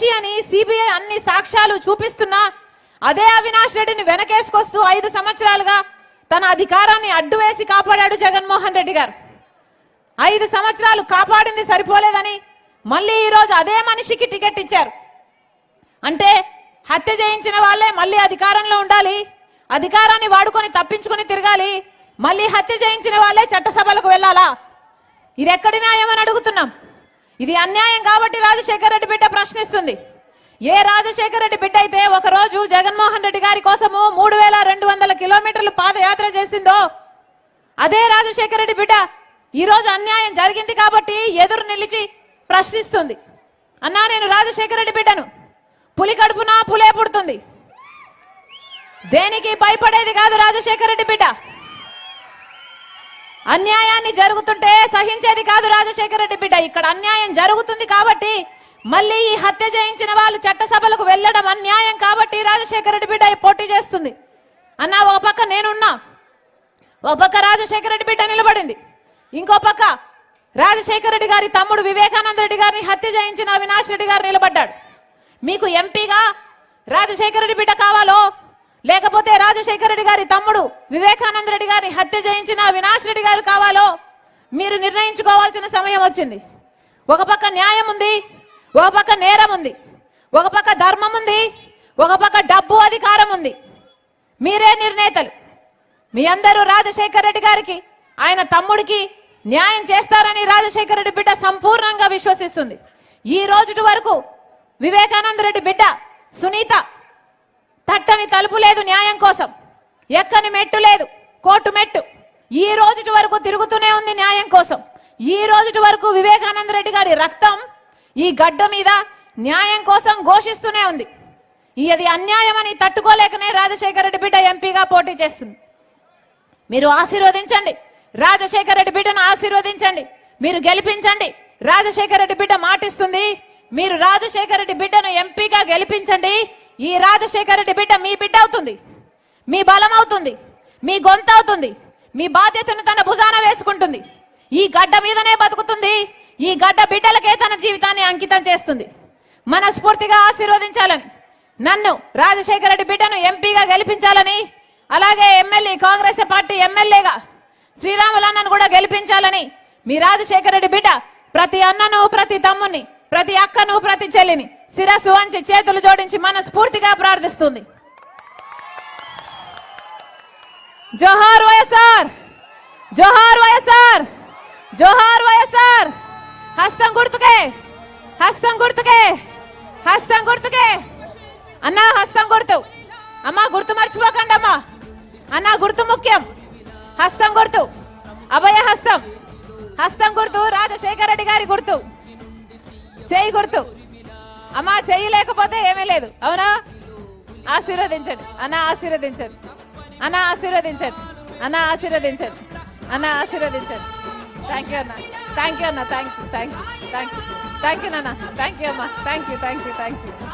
దోషి అని సిబిఐ అన్ని సాక్ష్యాలు చూపిస్తున్నా అదే అవినాష్ రెడ్డిని వెనకేసుకొస్తూ 5 సంవత్సరాలుగా తన అధికారాన్ని అడ్డు వేసి కాపాడాడు జగన్మోహన్ రెడ్డి గారు. 5 సంవత్సరాలు కాపాడింది సరిపోలేదని మళ్ళీ ఈ రోజు అదే మనిషికి టికెట్ ఇచ్చారు. అంటే హత్య చేయించిన వాళ్ళే మళ్ళీ అధికారంలో ఉండాలి, అధికారాన్ని వాడుకొని తప్పించుకొని తిరగాలి, మళ్ళీ హత్య చేయించిన వాళ్ళే చట్టసభలకు వెళ్లాలా? ఇది ఎక్కడి న్యాయం అని అడుగుతున్నాం. ఇది అన్యాయం కాబట్టి రాజశేఖర రెడ్డి బిడ్డ ప్రశ్నిస్తుంది. ఏ రాజశేఖర రెడ్డి బిడ్డ అయితే ఒకరోజు జగన్మోహన్ రెడ్డి గారి కోసము 3200 కిలోమీటర్లు పాదయాత్ర చేసిందో అదే రాజశేఖర రెడ్డి బిడ్డ ఈ రోజు అన్యాయం జరిగింది కాబట్టి ఎదురు నిలిచి ప్రశ్నిస్తుంది. అన్నా, నేను రాజశేఖర రెడ్డి బిడ్డను, పులి కడుపున పులే పుడుతుంది, దేనికి భయపడేది కాదు రాజశేఖర రెడ్డి బిడ్డ. అన్యాయాన్ని జరుగుతుంటే సహించేది కాదు రాజశేఖర రెడ్డి బిడ్డ. ఇక్కడ అన్యాయం జరుగుతుంది కాబట్టి మళ్ళీ ఈ హత్య చేయించిన వాళ్ళు చట్టసభలకు వెళ్లడం అన్యాయం కాబట్టి రాజశేఖర రెడ్డి బిడ్డ పోటీ చేస్తుంది. అన్నా, ఒక పక్క నేనున్నా, ఒక పక్క రాజశేఖర రెడ్డి బిడ్డ నిలబడింది, ఇంకో పక్క రాజశేఖర రెడ్డి గారి తమ్ముడు వివేకానంద రెడ్డి గారిని హత్య చేయించిన అవినాష్ రెడ్డి గారు నిలబడ్డాడు. మీకు ఎంపీగా రాజశేఖర రెడ్డి బిడ్డ కావాలో లేకపోతే రాజశేఖర రెడ్డి గారి తమ్ముడు వివేకానంద రెడ్డి గారిని హత్య చేయించిన అవినాష్ రెడ్డి గారు కావాలో మీరు నిర్ణయించుకోవాల్సిన సమయం వచ్చింది. ఒక పక్క న్యాయం ఉంది, ఒక పక్క నేరం ఉంది, ఒక పక్క ధర్మం ఉంది, ఒక పక్క డబ్బు అధికారం ఉంది. మీరే నిర్ణేతలు. మీ అందరూ రాజశేఖర రెడ్డి గారికి ఆయన తమ్ముడికి న్యాయం చేస్తారని రాజశేఖర రెడ్డి బిడ్డ సంపూర్ణంగా విశ్వసిస్తుంది. ఈ రోజు వరకు వివేకానంద రెడ్డి బిడ్డ సునీత తట్టని తలుపు లేదు న్యాయం కోసం, ఎక్కని మెట్టు లేదు కోర్టు మెట్టు. ఈ రోజు వరకు తిరుగుతూనే ఉంది న్యాయం కోసం. ఈ రోజు వరకు వివేకానంద రెడ్డి గారి రక్తం ఈ గడ్డ మీద న్యాయం కోసం ఘోషిస్తూనే ఉంది. ఇది అన్యాయం అని తట్టుకోలేకనే రాజశేఖర రెడ్డి బిడ్డ ఎంపీగా పోటీ చేస్తుంది. మీరు ఆశీర్వదించండి, రాజశేఖర రెడ్డి బిడ్డను ఆశీర్వదించండి, మీరు గెలిపించండి. రాజశేఖర రెడ్డి బిడ్డ మాటిస్తుంది, మీరు రాజశేఖర రెడ్డి బిడ్డను ఎంపీగా గెలిపించండి. ఈ రాజశేఖర రెడ్డి బిడ్డ మీ బిడ్డ అవుతుంది, మీ బలం అవుతుంది, మీ గొంతు అవుతుంది, మీ బాధ్యతను తన భుజాన వేసుకుంటుంది. ఈ గడ్డ మీదనే బతుకుతుంది, ఈ గడ్డ బిడ్డలకే తన జీవితాన్ని అంకితం చేస్తుంది. మనస్ఫూర్తిగా ఆశీర్వదించాలని, నన్ను రాజశేఖర రెడ్డి బిడ్డను ఎంపీగా గెలిపించాలని, అలాగే ఎమ్మెల్యే కాంగ్రెస్ పార్టీ ఎమ్మెల్యేగా శ్రీరాములన్నను కూడా గెలిపించాలని మీ రాజశేఖర రెడ్డి బిడ్డ ప్రతి అన్నను, ప్రతి తమ్ముని, ప్రతి అక్కను, ప్రతి చెల్లిని శిరస్సు వంచి చేతులు జోడించి మనస్ఫూర్తిగా ప్రార్థిస్తుంది. జోహార్ వైఎస్ఆర్, జోహార్ వైఎస్ఆర్, జోహార్ వైఎస్ఆర్. హస్తం గుర్తుకే, హస్తం గుర్తుకే, హస్తం గుర్తుకే. అన్నా, హస్తం గుర్తు. అమ్మా, గుర్తు మర్చిపోకండి అమ్మా. అన్నా, గుర్తు ముఖ్యం. హస్తం గుర్తు, అభయ హస్తం. హస్తం గుర్తు రాజశేఖర రెడ్డి గారి గుర్తు. చెయ్యి గుర్తు. అమ్మా, చెయ్యి లేకపోతే ఏమీ లేదు, అవునా? ఆశీర్వదించండి అన్నా, ఆశీర్వదించండి అన్నా, ఆశీర్వదించండి అన్నా, ఆశీర్వదించండి అన్నా, ఆశీర్వదించండి. థ్యాంక్ యూ అన్న, థ్యాంక్ యూ అన్న, thank you, thank you, thank you, thank you నాన్న, థ్యాంక్ యూ అమ్మా, thank you, thank you, thank you.